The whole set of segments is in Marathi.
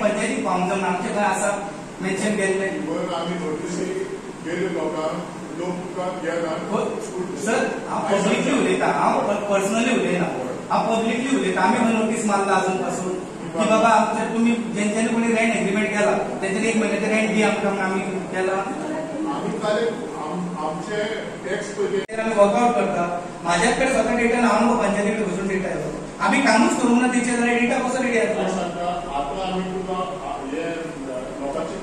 पंचायती फॉर्म जावन आमचे खंय आसा मेन्शन केल्ले आमी नोटीस केले लोकांक सर हांव पब्लिकली उलयता हांव पर्सनली उलयना हांव पब्लिकली उलयता आमी खंय नोटीस मारला अजून पासून की बाबा आमचे तुम्ही ज्यांच्यानी कोणी रेंट एग्रीमेंट केला त्यांच्यानी 1 महिन्याचे रेंट दी आमकां आमी केला आमचे टॅक्स पयले आमी वर्कआउट करता म्हाज्या कडेन स्वता डेटा ना हांव पंचायती कडेन वचून डेटा येतो आमी कामूच करूंक ना तेचे जाल्यार डेटा कसो रेडी येतलो आतां आमी तुका हे लोकांची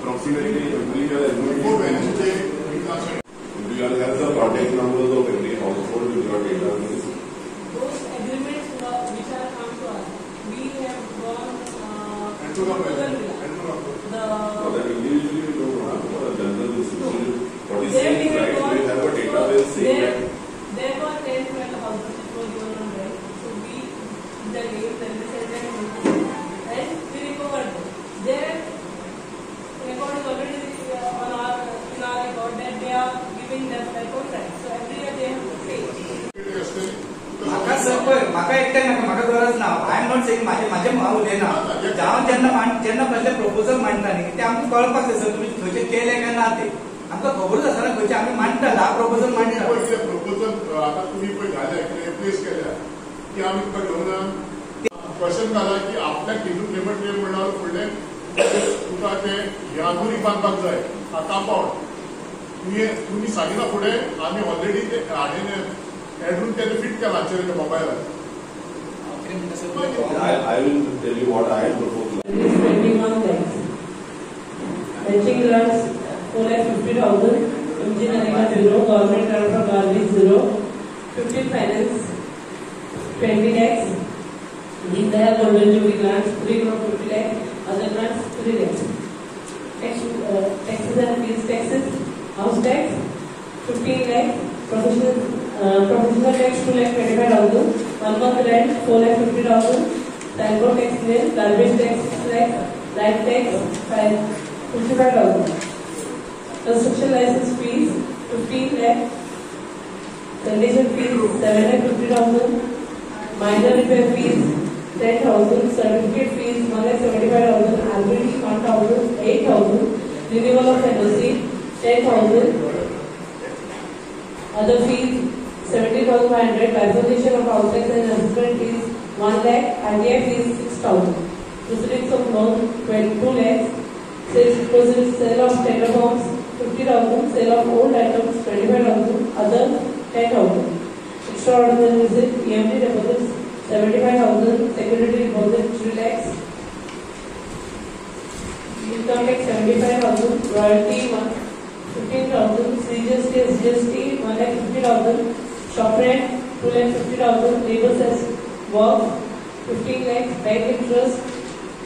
approximately you have the contact numbers of every household with your data. Those agreements which are come to us, we have gone that individually we don't have for a general decision. What is saying right? We have a database saying that there were 10 12 houses which were given on rent. So we the name and we said that and we recovered them. Their record is already on in our record that they are giving them their contract. So every year they have to pay. म्हाका सर पळय म्हाका एकट्याक नाका म्हाका गरज ना आय एम नॉट सेइंग म्हाजे हांव उलयना हांव जेन्ना पयले प्रपोजल मांडटा न्ही ते आमकां कळपाक जाय सर तुमी खंयचे केले काय ना ते आमकां खबरूच आसा ना खंयचे आमी मांडटा धा प्रपोजल मांडटा प्रपोजल आतां तुमी पळय घाल्या प्लेस केल्या की आमी तुका घेवन क्वेश्चन घाला की आपल्याक हिंदू पेमेंट वेळ म्हणल्यार फुडलें तुका ते ह्यानूय बांदपाक जाय कांपावंड तुम्ही सांगितला फुडें आमी ऑलरेडी ते हाडीन एडून ते फिट केला आमच्या मोबायलार I will tell you what I had proposed. It is 21 lakhs. Matching grants 4,50,000. Engineering 0. Government grant for garbage 0. 15 finance 20 lakhs. Deen Dayal Golden Jubilee grants 3 crore 50 lakhs. Other grants 3 lakhs. Taxes and fees taxes. House tax 15 lakhs. Professional tax 2,25,000. 1 month rent 4,50,000. Tango tax nil. Garbage tax 6 lakhs. Light tax 55,000. Construction license fees 15 lakhs. Condition fees 7,50,000. Minor repair fees 10,000. Certificate fees 1,75,000. Already 1,000. 8,000. Renewal of NOC 10,000. Other fees 70,500. Bifurcation of house tax and assessment fees 1 lakh. ITI fees 6,000. Proceedings of loan 22 lakhs. Sale of tender forms 50,000. Sale of old items 25,000. Other 10,000. Extraordinary visit EMD deposits 75,000. Security deposit 3 lakhs. Income tax 75,000. Royalty 15,000. CGST SGST 1,50,000. Shop rent 2,50,000. Labor cess work 15 lakhs. Bank interest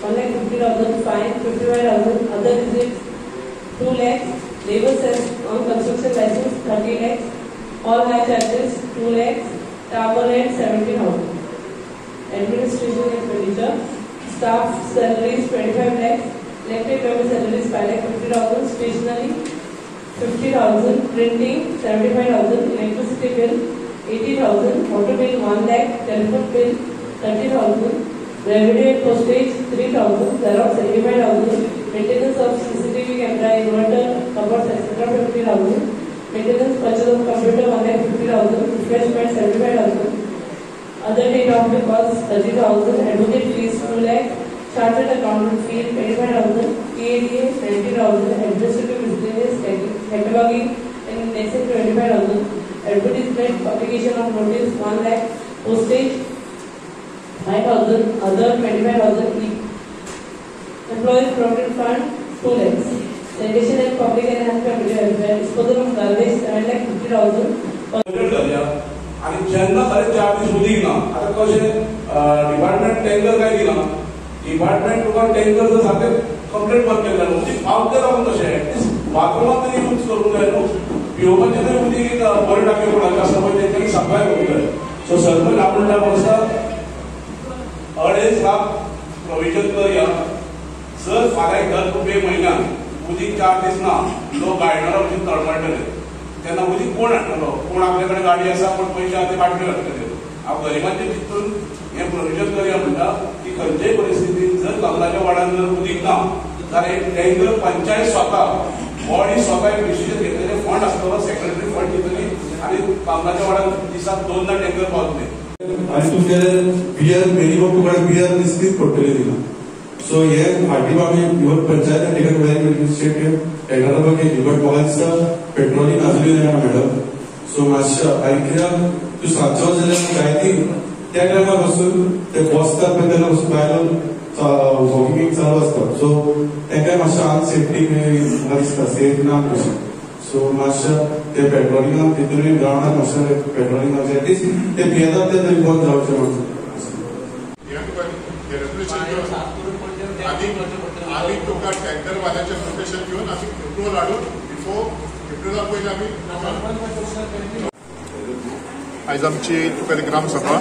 1,50,000. Fine 55,000. Other receipts 2 lakhs. Labor cess on construction license 30 lakhs. All high charges 2 lakhs. Tower rent 17,000. Administration expenditure. Staff salaries 25 lakhs. Elected member salaries 5,50,000. Stationery 50,000. Printing 75,000. Electricity bill 80,000. Water bill 1 lakh. Telephone bill 30,000. Revenue and postage 3,000. Xerox 75,000. Maintenance of CCTV camera, inverter, cupboards, etc. 50,000. Maintenance purchase of computer 1,50,000. Refreshment 75,000. Other data of the cost 30,000. Advocate fees 2 lakh. Chartered accountant fee 25,000. TADA 90,000. Administrative miscellaneous cataloging and indexing 25,000. Advertisement publication of notice 1 lakh. Postage 5,000. Other 25,000 each. Employees Provident Fund 2 lakhs. Sanitation and public enhancement welfare. Disposal of garbage 7,50,000. आणि ज्यांना खरे 4 दीस उदीक ना आता कशें डिपार्टमेंट टेंडर काय दिना डिपार्टमेंट तुका टेंडर जर सारकें कंप्लीट वर्क केलें जाल्यार उदीक पावते रावून कशें एटलीस्ट बाथरुमांत तरी यूज करूंक जाय न्हू पिवपाचें तरी उदीक एक बरें टाके कोणाचें आसा पळय तेंच्यांनी सप्लाय करूंक जाय सो सरकार आपण त्या वर्सा 2.5 लाख प्रोविजन करया जर फाल्यां 10 रुपये म्हयन्यान उदीक 4 दीस ना लोक गायडरा म्हणजे तळमळटले तेन्ना उदीक कोण हाडटलो, कोण आपल्या कडेन गाडी आसा पण पयशे आसा ते बाटल्यो हाडटले. हांव गरिबांचे चिंतून हें प्रोविजन करया म्हणटा की खंयच्याय परिस्थितीन जर कमलाच्या वाड्यान जर उदीक ना जाल्यार एक टँकर पंचायत स्वता बॉडी स्वता एक डिसिजन घेतलेले, फंड आसतलो, सेक्रेटरी फंड दितली आनी कमलाच्या वाड्यान दिसाक 2 टँकर पावतले. आनी तुमगेले बियर मिनिमम तुका बियर दिसतीच पडटली थिंगा. सो हे फाटीं आमी even panchayat taken very initiative टँकरा बघे बट म्हाका दिसता पेट्रोलिंग आजूय जायना मॅडम. सो मातशें आनी कित्याक तूं सांजचो जाल्यार जायती त्या टायमार वचून ते बसतात पळय तेन्ना वचून भायलो वॉकिंग चालू आसता. सो तांकां मातशें अनसेफ्टी म्हाका दिसता सेफ ना कशें. सो मातशें ते पेट्रोलिंगाक तितूनय ग्रावंडार मातशें पेट्रोलिंग एटलिस्ट ते पियेतात ते तरी बंद जावचें म्हणून. आम्ही तुका टँकर वाल्याचे प्रोटेक्शन घेऊन आम्ही पेट्रोल हाडून बिफोर पेट्रोला पयलीं आमी आयज आमची तुका ग्रामसभा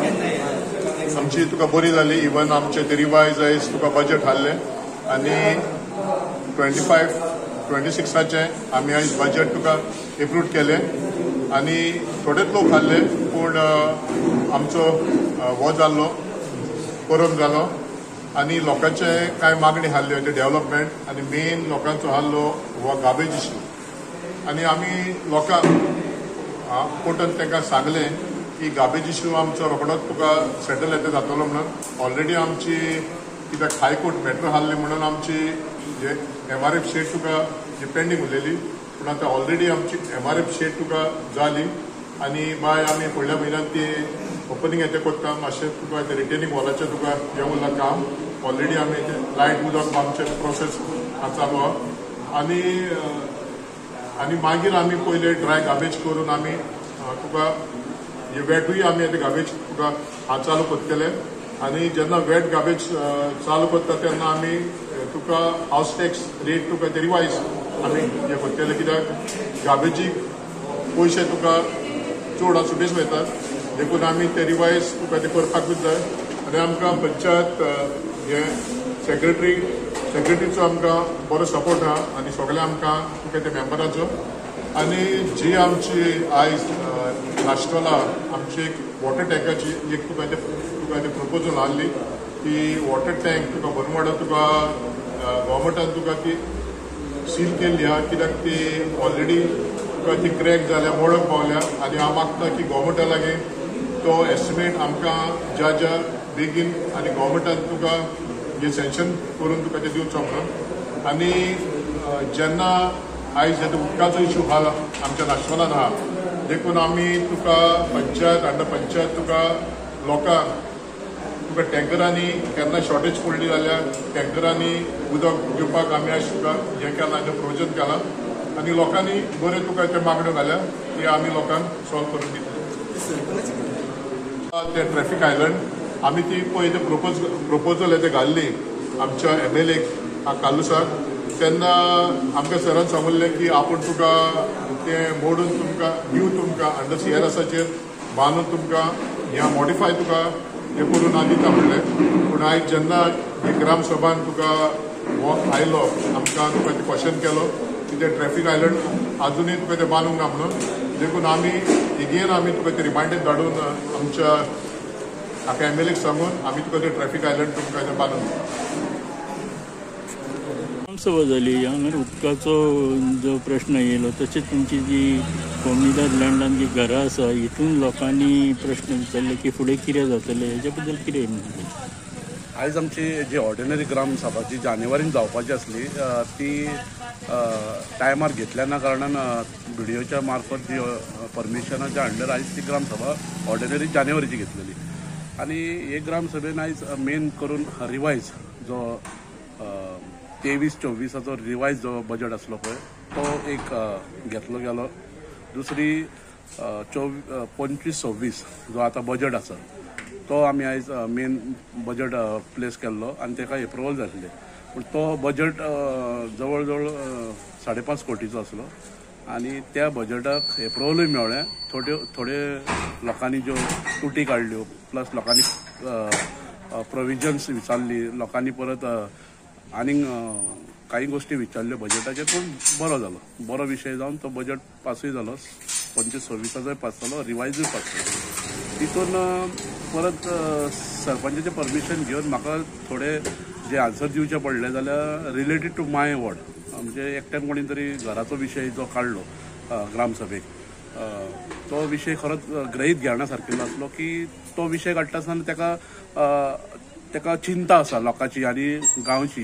आमची तुका बरी जाली. इवन आमचे ते रिवायज आयज तुका बजेट हाडले आनी 25-26चे आमी आयज बजेट तुका एप्रूव केले आनी थोडेच लोक हाडले पूण आमचो हो जाल्लो कोरम जालो आनी लोकांचे कांय मागणी हाल्ल्यो ते डेव्हलपमेंट आनी मेन लोकांचो हाल्लो हो गार्बेज इश्यू. आनी आमी लोकांक कोर्टान तांकां सांगलें की गार्बेज इश्यू आमचो रोखडोच तुका सेटल येता जातलो म्हणून. ऑलरेडी आमची कित्याक हायकोर्ट मॅटर हाल्ली म्हणून आमची जे MRF शेट तुका जी पेंडींग उरलेली पूण आतां ऑलरेडी आमची MRF शेट तुका जाली आनी बाय आमी फुडल्या म्हयन्यांत ती ओपनिंग येते करता. मातशें तुका ते रिटेनिंग वॉलाचें तुका हें उरलां काम ऑलरेडी आमी लायट उदक आमचे प्रोसेस चालू आहा आनी मागीर आमी पयले ड्राय गार्बेज करून आमी तुका वेटूय आमी ते गार्बेज तुका चालू करतले आनी जेन्ना वेट गार्बेज चालू करता तेन्ना आमी तुका हावस टॅक्स रेट तुका ते रिवायज आमी हें करतले कित्याक गार्बेजीक पयशे तुका चड सुबेज वयतात देखून आमी ते रिवायज तुका ते करपाकूच जाय. आनी आमकां पंचायत हे सेक्रेटरीचो आमकां बरो सपोर्ट आहा आनी सगळे आमकां तुका ते मेंबराचो आनी जी आमची आयज नाश्तोला आमची एक वॉटर टँकाची एक तुका ते प्रपोजल हाडली की वॉटर टँक तुका बनवाडा तुका गव्हर्मेंटान तुका ती सील केल्ली आहा कित्याक ती ऑलरेडी तुका ती क्रॅक जाल्या मोडक पावल्या आनी हांव मागता की गव्हर्मेंटा लागीं तो एस्टिमेट आमकां ज्या बेगीन आनी गव्हर्मेंटान तुका हे सँक्शन करून तुका ते दिवचो म्हणून. आनी जेन्ना आयज येता उदकाचो इश्यू आहा आमच्या नाशवलान आहा देखून आमी तुका पंचायत अंडर पंचायत तुका लोकांक तुका टँकरांनी केन्ना शॉर्टेज पडली जाल्यार टँकरांनी उदक दिवपाक आमी आयज तुका हें केलां आनी प्रोविजन केलां आनी लोकांनी बऱ्यो तुका ते मागण्यो घाल्या ती आमी लोकांक सॉल्व करून दितले. ते ट्रॅफिक आयलंड आमी ती पळय ते प्रोपोजल ते घाल्ली आमच्या MLA कालुसाक तेन्ना आमकां सरान सांगलें की आपूण तुका ते मोडून तुमकां न्यू तुमकां अंडर CRSचेर बांदून तुमकां ह्या मॉडिफाय तुका हे करून हांव दिता म्हणलें. पूण आयज जेन्ना ग्रामसभान तुका हो आयलो आमकां तुका ते क्वेश्चन केलो की ते ट्रॅफिक आयलंड आजुनूय तुका ते बांदूंक ना म्हणून देखून आमी इगेन आमी तुका ते रिमांडेर धाडून आमच्या हाका MLAक सांगून आमी तुका ते ट्रॅफिक आयलंड तुमकां ते बांदून ग्रामसभा जाली. हांगा उदकाचो जो प्रश्न येयलो तशेंच तुमची जी कॉम्युनिदाद लँडान जी घरां आसा हितून लोकांनी प्रश्न विचारले की फुडें कितें जातलें हेच्या बद्दल कितें म्हणटलें. आयज आमची जी ऑर्डिनरी ग्रामसभा जी जानेवारीन जावपाची आसली ती टायमार घेतल्या ना कारणान BDOच्या मार्फत जी परमिशनाच्या अंडर आयज ती ग्रामसभा ऑर्डिनरी जानेवारीची घेतलेली आनी हे ग्रामसभेन आयज मेन करून रिवायज जो 23-24 रिवायज जो बजेट आसलो पळय तो एक घेतलो गेलो. दुसरी 25-26 जो आतां बजेट आसा तो आमी आयज मेन बजेट प्लेस केल्लो आनी ताका एप्रुवल जातले. पूण तो बजेट जवळ जवळ 5.5 कोटीचो आसलो आनी त्या बजेटाक एप्रुवलूय मेळ्ळें. थोडे लोकांनी ज्यो तुटी काडल्यो प्लस लोकांनी प्रोविजन्स विचारली लोकांनी परत आनीक काही गोष्टी विचारल्यो बजेटाचेर, पण बरो विषय जावन तो बजेट पासूय जालो, 25-26 पास जालो, रिवायजूय पास जालो. तितून परत सरपंचाचें परमिशन घेवन म्हाका थोडे जे आन्सर दिवचे पडले जाल्यार रिलेटेड टू माय वॉर्ड, म्हणजे एकट्यान कोणी तरी घराचो विशय जो काडलो ग्रामसभेक, तो विषय खरोच ग्रहीत घेण्यासारकेलो आसलो की तो विषय काडटा आसतना तेका चिंता आसा लोकांची आनी गांवची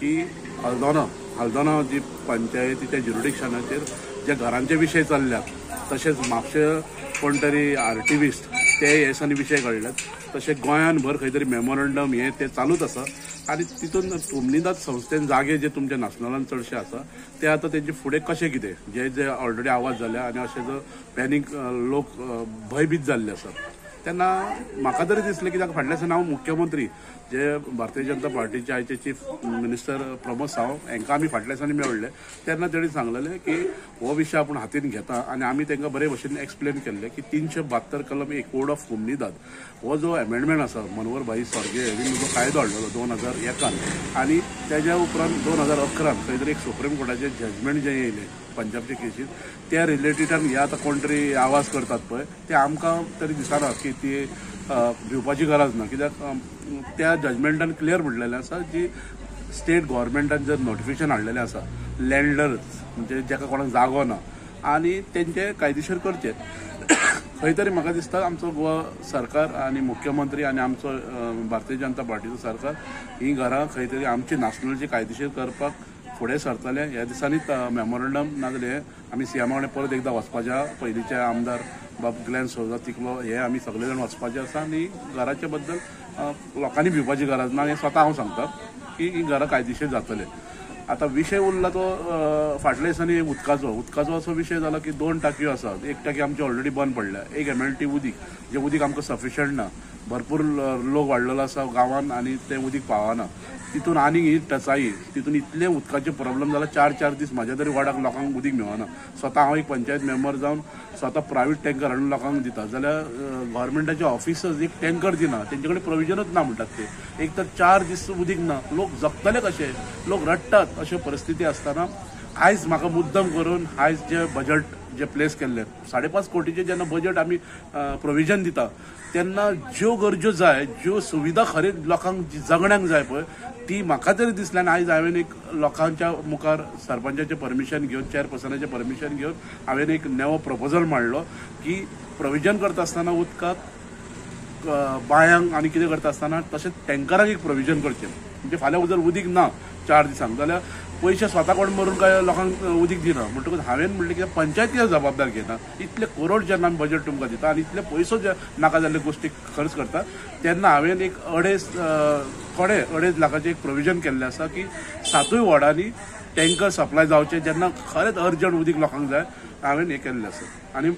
की हल्दोना जी पंचायतीच्या ज्युरिडिक्शनाचेर जे घरांचे विशय चल्ल्यात, तशेंच म्हापशे कोण तरी आर्टिव्हिस्ट ते हे दिसांनी विशय काडल्यात, तशें गोंयान भर खंय तरी मेमोरंडम हे ते चालूच आसा. आनी तितून उमनीदाद संस्थेन जागे जे तुमच्या नॅशनलान चडशे आसा ते आतां तेंचे फुडें कशें कितें जे ऑलरेडी आवाज जाल्या आनी अशें जो पॅनीक लोक भयभीत जाल्ले आसात, तेन्ना म्हाका तरी दिसलें कित्याक फाटल्या दिसांनी हांव मुख्यमंत्री जे भारतीय जनता पार्टीचे आयचे चीफ मिनिस्टर प्रमोद सावंत हांकां आमी फाटल्या दिसांनी मेळ्ळे, तेन्ना तेणी सांगलेलें की हो विशय आपूण हातीन घेता आनी आमी तांकां बरे भशेन एक्सप्लेन केल्लें की 372 कलम एक कोड ऑफ उमनीदाद हो जो अमेंडमेंट आसा मनोहर भाई स्वर्गे हांणी जो कायदो हाडलेलो 2001 आनी तेज्या उपरांत 2011 खंय तरी एक सुप्रीम कोर्टाचें जजमेंट जें येयलें पंजाबचे केसीन त्या रिलेटेडान हे आतां कोण तरी आवाज करतात पळय ते आमकां तरी दिसना की ती भिवपाची गरज ना, कित्याक त्या जजमेंटान क्लियर म्हटलेलें आसा जी स्टेट गव्हर्मेंटान जर नोटिफिकेशन हाडलेलें आसा लँडलर्स म्हणजे जाका कोणाक जागो ना आनी तेंचे कायदेशीर करचे. खंय तरी म्हाका दिसता आमचो गोवा सरकार आनी मुख्यमंत्री आनी आमचो भारतीय जनता पार्टीचो सरकार ही घरां खंय तरी आमची नॅशनलची कायदेशीर करपाक फुडें सरतले. ह्या दिसांनीच मेमोरंडम नाजाल्यार आमी सीएमा कडेन परत एकदां वचपाच्या, पयलींचे आमदार बाब ग्लॅन सोजा तिकलो हे आमी सगळे जाण वचपाचे आसा आनी घराचे बद्दल लोकांनी भिवपाची गरज ना हें स्वता हांव सांगता की ही घरां कायदेशीर जातले. आतां विशय उरला तो फाटल्या दिसांनी उदकाचो असो विशय जाला की 2 टांकयो आसात, एक टांकी आमची ऑलरेडी बंद पडल्या, एक MLT उदीक जे उदीक आमकां सफिशियंट ना, भरपूर लोक वाडलेलो आसा गांवांत आनी तें उदीक पावना, तितून आनीक ही टचाई, तितून इतले उदकाचे प्रॉब्लेम जाला 4 दीस म्हाज्या तरी वाड्याक लोकांक उदीक मेळना. स्वता हांव एक पंचायत मेंबर जावन स्वता प्रायवेट टँकर हाडून लोकांक दिता जाल्यार गव्हर्मेंटाचे ऑफिसर्स एक टँकर दिना, तेंचे कडेन प्रोविजनूच ना म्हणटात ते, एक तर 4 दीस उदीक ना, लोक जगतले कशे, लोक रडटात अशे परिस्थिती आसतना आयज म्हाका मुद्दम करून आयज जे बजेट जे प्लेस केल्ले 5.5 कोटीचे जेन्ना बजेट आमी प्रोविजन दिता तेन्ना ज्यो गरजो जाय, ज्यो सुविधा खरेंच लोकांक जगण्याक जाय पळय ती म्हाका तरी दिसल्यान आयज हांवें एक लोकांच्या मुखार सरपंचाचें परमिशन घेवन चेअरपर्सनाचें परमिशन घेवन हांवें एक नवो प्रपोजल मांडलो की प्रोविजन करता आसतना उदकाक बायांक आनी कितें करता आसतना तशेंच टँकराक एक प्रोविजन करचें, म्हणजे फाल्यां जर उदीक ना 4 दिसांक जाल्यार पयशे स्वता कोण मरून काय लोकांक उदीक दिना म्हणटकूच हांवें म्हणलें की पंचायती जबाबदार घेता, इतले करोड जेन्ना आमी बजेट तुमकां दिता आनी इतले पयसो जे नाका जाल्ले गोश्टी खर्च करता तेन्ना हांवें एक 2.5 लाखाचें एक प्रोविजन केल्लें आसा की 7 वॉर्डांनी टँकर सप्लाय जावचे जेन्ना खरेंच अर्जंट उदीक लोकांक जाय हांवें हें केल्लें आसा. आनी